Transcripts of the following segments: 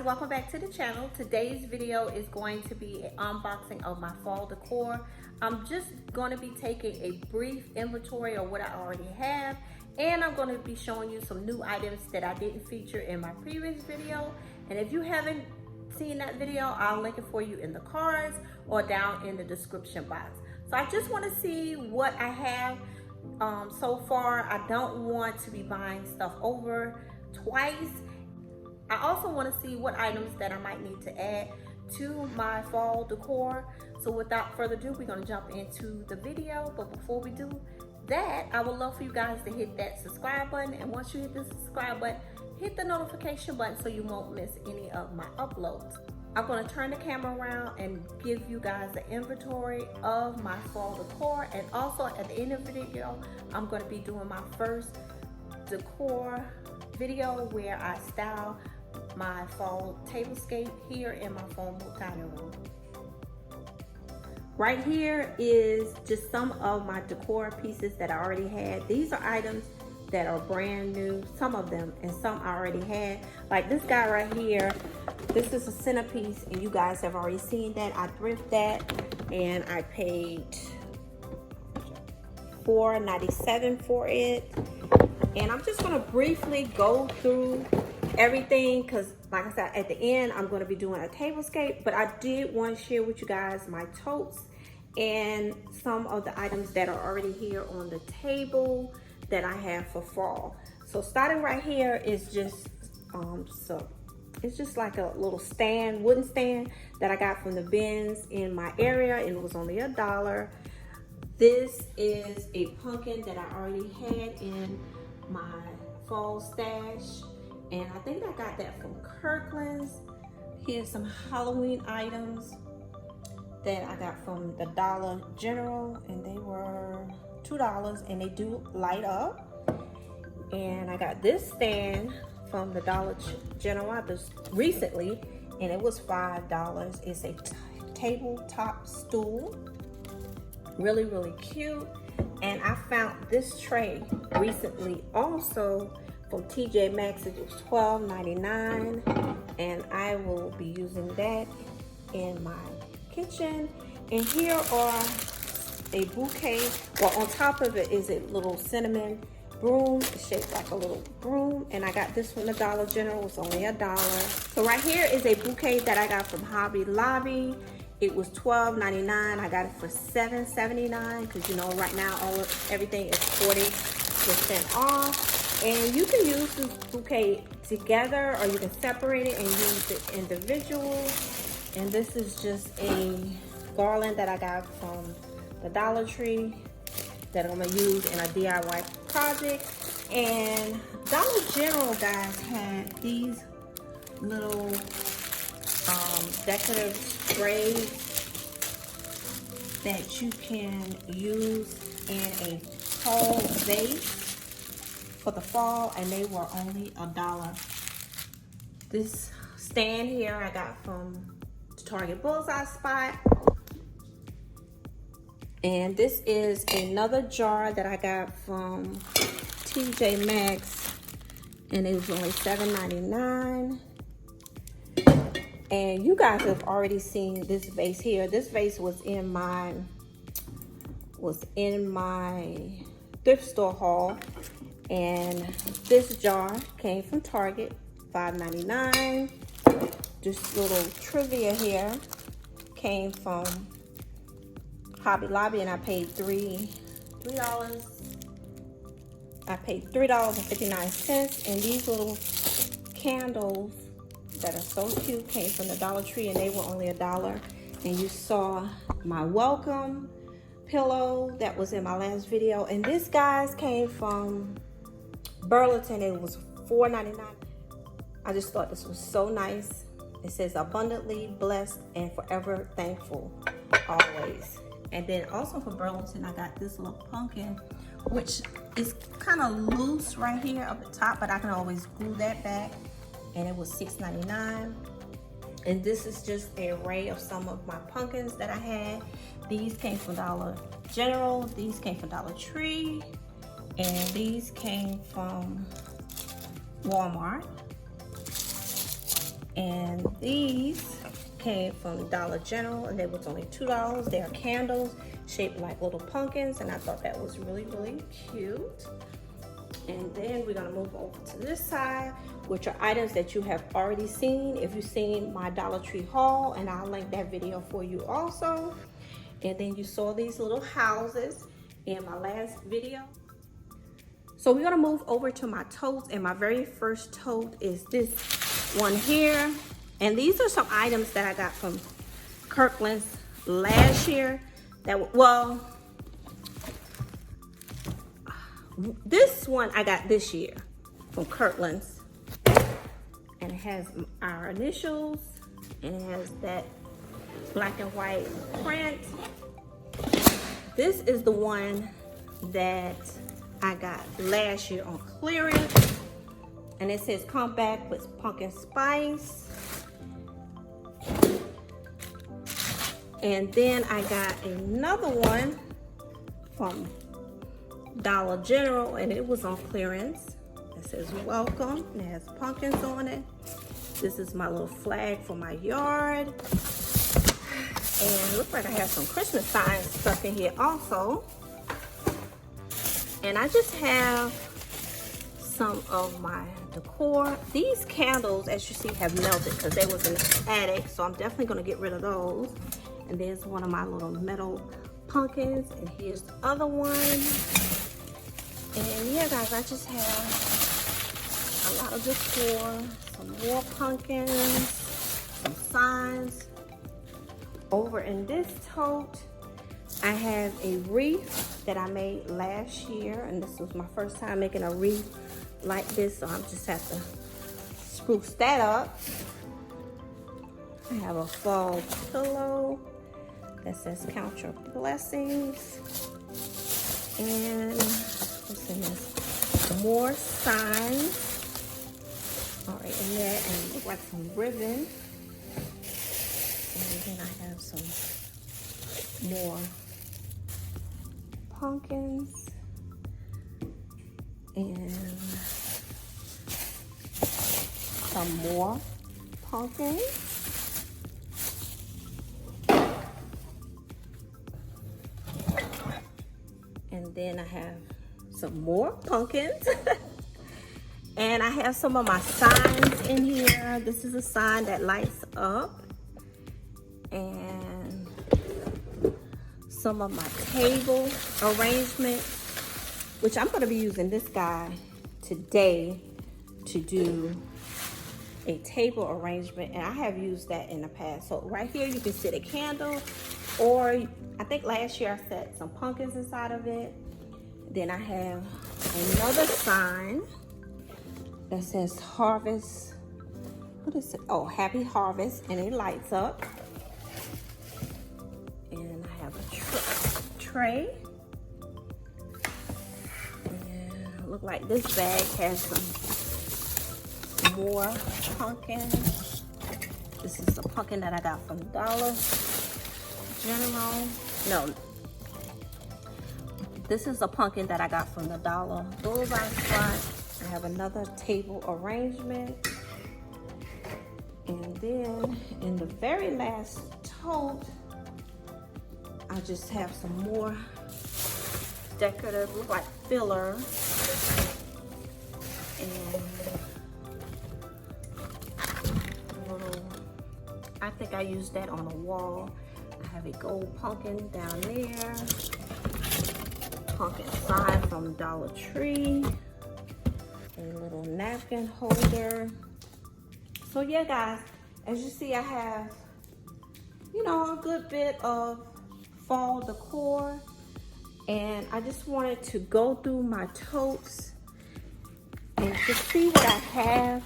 welcome back to the channel. Today's video is going to be an unboxing of my fall decor. I'm just going to be taking a brief inventory of what I already have, and I'm going to be showing you some new items that I didn't feature in my previous video. And if you haven't seen that video, I'll link it for you in the cards or down in the description box. So I just want to see what I have so far. I don't want to be buying stuff over twice. I also want to see what items that I might need to add to my fall decor. So without further ado, we're going to jump into the video. But before we do that, I would love for you guys to hit that subscribe button. And once you hit the subscribe button, hit the notification button so you won't miss any of my uploads. I'm going to turn the camera around and give you guys the inventory of my fall decor. And also at the end of the video, I'm going to be doing my first decor video where I style my fall tablescape here in my formal dining room. Right here is just some of my decor pieces that I already had. These are items that are brand new, some of them, and some I already had. Like this guy right here, this is a centerpiece, and you guys have already seen that. I thrifted that, and I paid $4.97 for it. And I'm just gonna briefly go through everything because, like I said, at the end, I'm gonna be doing a tablescape, but I did want to share with you guys my totes and some of the items that are already here on the table that I have for fall. So starting right here is just, it's just like a little stand, wooden stand that I got from the bins in my area, and it was only $1. This is a pumpkin that I already had in my fall stash, and I think I got that from Kirkland's. Here's some Halloween items that I got from the Dollar General, and they were $2, and they do light up. And I got this stand from the Dollar General I just recently, and it was $5. It's a tabletop stool, really cute. And I found this tray recently also from TJ Maxx. It was $12.99, and I will be using that in my kitchen. And here are a bouquet. Well, on top of it is a little cinnamon broom. It's shaped like a little broom, and I got this from the Dollar General. It's only $1. So right here is a bouquet that I got from Hobby Lobby. It was $12.99. I got it for $7.79 because, you know, right now everything is 40% off. And you can use this bouquet together, or you can separate it and use it individual. And this is just a garland that I got from the Dollar Tree that I'm gonna use in a DIY project. And Dollar General, guys, had these little decorative sprays that you can use in a tall vase for the fall, and they were only $1. This stand here I got from Target Bullseye Spot. And this is another jar that I got from TJ Maxx, and it was only $7.99. And you guys have already seen this vase here. This vase was in my thrift store haul, and this jar came from Target, $5.99. This little trivia here came from Hobby Lobby, and I paid $3. I paid $3.59, and these little candles that are so cute came from the Dollar Tree, and they were only $1. And you saw my welcome pillow that was in my last video, and this, guys, came from Burlington. It was $4.99. I just thought this was so nice. It says abundantly blessed and forever thankful always. And then also from Burlington, I got this little pumpkin, which is kind of loose right here up the top, but I can always glue that back. And it was $6.99. And this is just an array of some of my pumpkins that I had. These came from Dollar General, these came from Dollar Tree, and these came from Walmart. And these came from Dollar General, and they was only $2. They are candles shaped like little pumpkins, and I thought that was really, really cute. And then we're gonna move over to this side, which are items that you have already seen. If you've seen my Dollar Tree haul, and I'll link that video for you also. And then you saw these little houses in my last video. So we're gonna move over to my totes, and my very first tote is this one here. And these are some items that I got from Kirkland's last year. This one I got this year from Kirkland's, and it has our initials, and it has that black and white print. This is the one that I got last year on clearance, and it says come back with pumpkin spice. And then I got another one from Dollar General, and it was on clearance. It says welcome, and it has pumpkins on it. This is my little flag for my yard. And it looks like I have some Christmas signs stuck in here also. And I just have some of my decor. These candles, as you see, have melted because they was in the attic, so I'm definitely gonna get rid of those. And there's one of my little metal pumpkins, and here's the other one. And yeah, guys, I just have a lot of decor, some more pumpkins, some signs. Over in this tote, I have a wreath that I made last year, and this was my first time making a wreath like this, so I just have to spruce that up. I have a fall pillow that says count your blessings. And what's in this? More signs. All right, in there, and it looks like some ribbon. And then I have some more pumpkins. And some more pumpkins. And then I have some more pumpkins. And I have some of my signs in here. This is a sign that lights up. And some of my table arrangement, which I'm going to be using this guy today to do a table arrangement, and I have used that in the past. So right here you can set a candle, or I think last year I set some pumpkins inside of it. Then I have another sign that says harvest. What is it? Oh, happy harvest, and it lights up. And I have a tray. And look like this bag has some more pumpkins. This is a pumpkin that I got from Dollar General. No, this is a pumpkin that I got from the Dollar Bullseye spot. I have another table arrangement. And then in the very last tote, I just have some more decorative, look like filler. And a little, I think I used that on the wall. I have a gold pumpkin down there. Pumpkin sign from Dollar Tree. A little napkin holder. So yeah, guys, as you see, I have, you know, a good bit of fall decor, and I just wanted to go through my totes and to see what I have.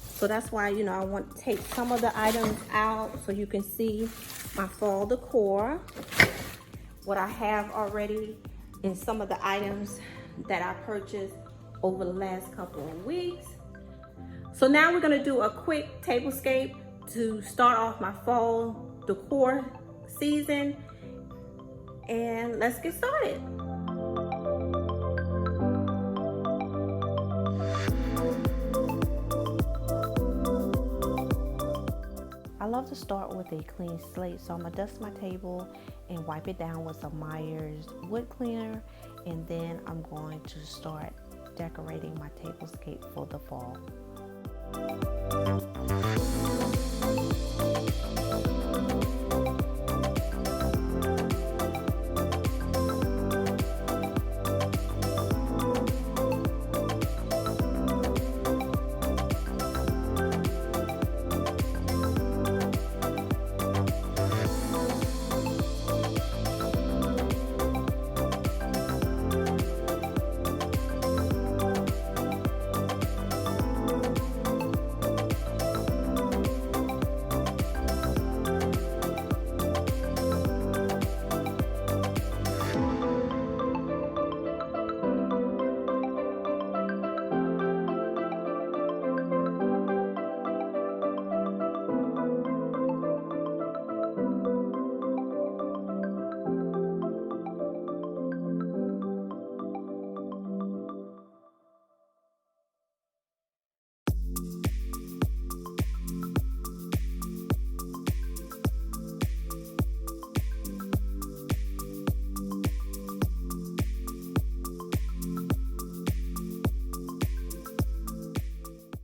So that's why, you know, I want to take some of the items out so you can see my fall decor, what I have already, and some of the items that I purchased over the last couple of weeks. So now we're gonna do a quick tablescape to start off my fall decor season, and let's get started. love to start with a clean slate, so I'm gonna dust my table and wipe it down with some Myers wood cleaner, and then I'm going to start decorating my tablescape for the fall.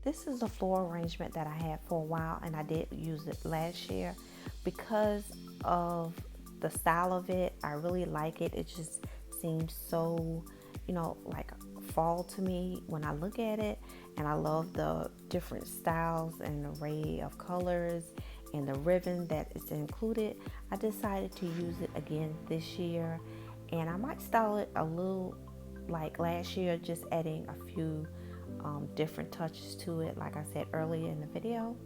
This is a floral arrangement that I had for a while, and I did use it last year because of the style of it. I really like it. It just seems so, like fall to me when I look at it, and I love the different styles and array of colors and the ribbon that is included. I decided to use it again this year, and I might style it a little like last year, just adding a few different touches to it, like I said earlier in the video.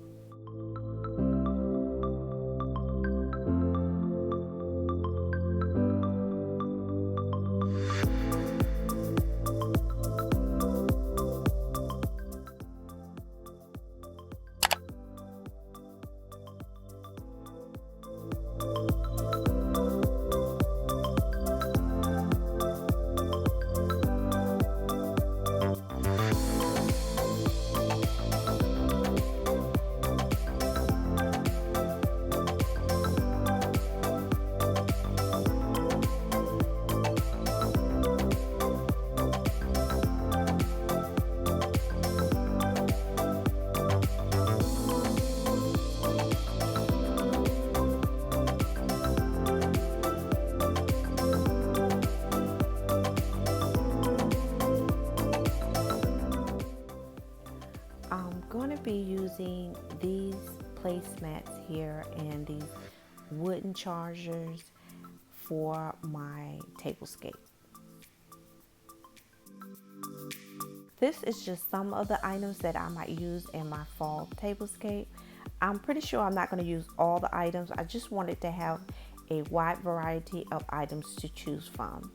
Be using these placemats here and these wooden chargers for my tablescape. This is just some of the items that I might use in my fall tablescape. I'm pretty sure I'm not going to use all the items. I just wanted to have a wide variety of items to choose from.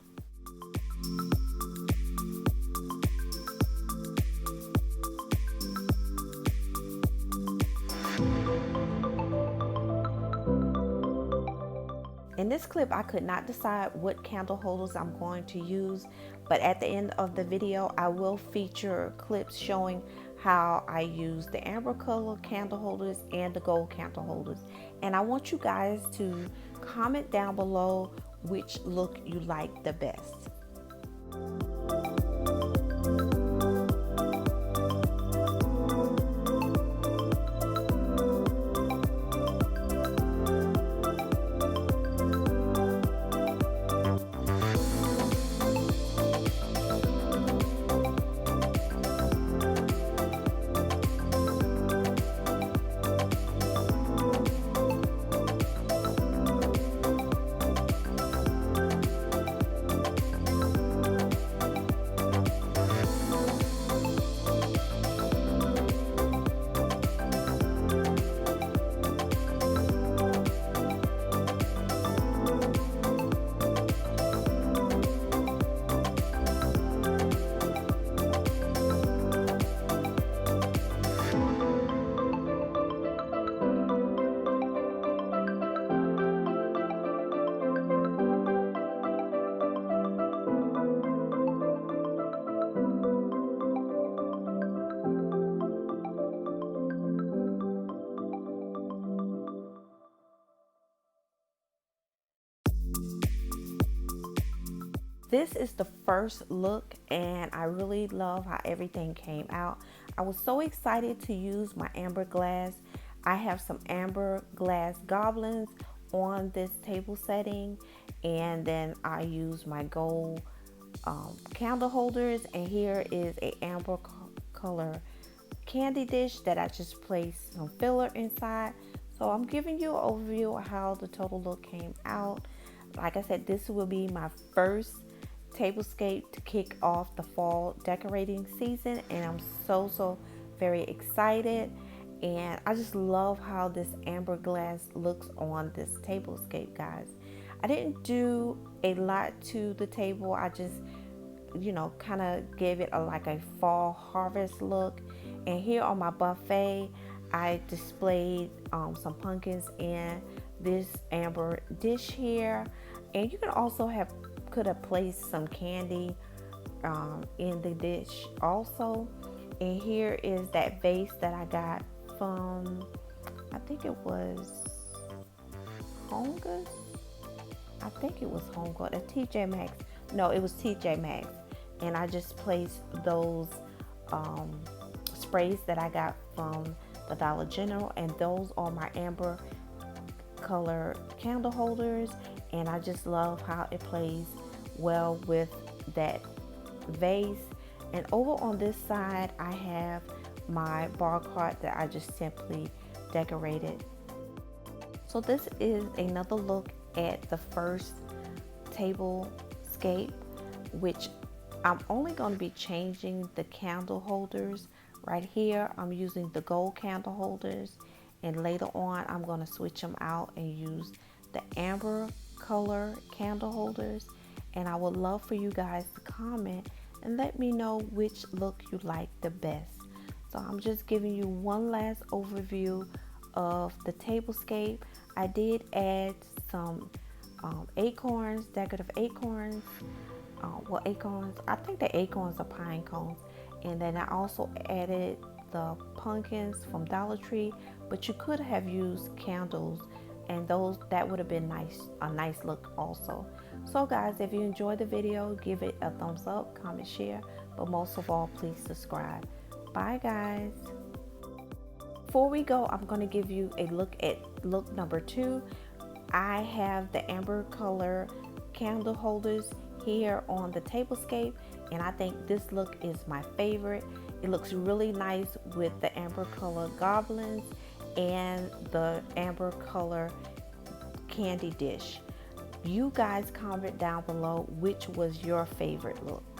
In this clip, I could not decide what candle holders I'm going to use, but at the end of the video, I will feature clips showing how I use the amber color candle holders and the gold candle holders. And I want you guys to comment down below which look you like the best. this is the first look, and I really love how everything came out. I was so excited to use my amber glass. I have some amber glass goblins on this table setting, and then I use my gold candle holders, and here is a amber color candy dish that I just placed some filler inside. So I'm giving you an overview of how the total look came out. Like I said, this will be my first tablescape to kick off the fall decorating season, and I'm so very excited. And I just love how this amber glass looks on this tablescape, guys. I didn't do a lot to the table. I just, kind of gave it like a fall harvest look. And here on my buffet, I displayed some pumpkins in this amber dish here. And you can also could have placed some candy in the dish also. And here is that vase that I got from, I think it was Home Goods. I think it was Home Goods at TJ Maxx. No, it was TJ Maxx. And I just placed those sprays that I got from the Dollar General, and those are my amber color candle holders. And I just love how it plays well with that vase. And over on this side, I have my bar cart that I just simply decorated. So this is another look at the first table scape, which I'm only going to be changing the candle holders. Right here, I'm using the gold candle holders, and later on, I'm going to switch them out and use the amber color candle holders. And I would love for you guys to comment and let me know which look you like the best. So I'm just giving you one last overview of the tablescape. I did add some acorns, decorative acorns. Acorns, I think the acorns are pine cones. And then I also added the pumpkins from Dollar Tree, but you could have used candles, and that would have been a nice look also. So guys, if you enjoyed the video, give it a thumbs up, comment, share, but most of all, please subscribe. Bye guys. Before we go, I'm going to give you a look at look number 2. I have the amber color candle holders here on the tablescape, and I think this look is my favorite. It looks really nice with the amber color goblins and the amber color candy dish. You guys comment down below which was your favorite look.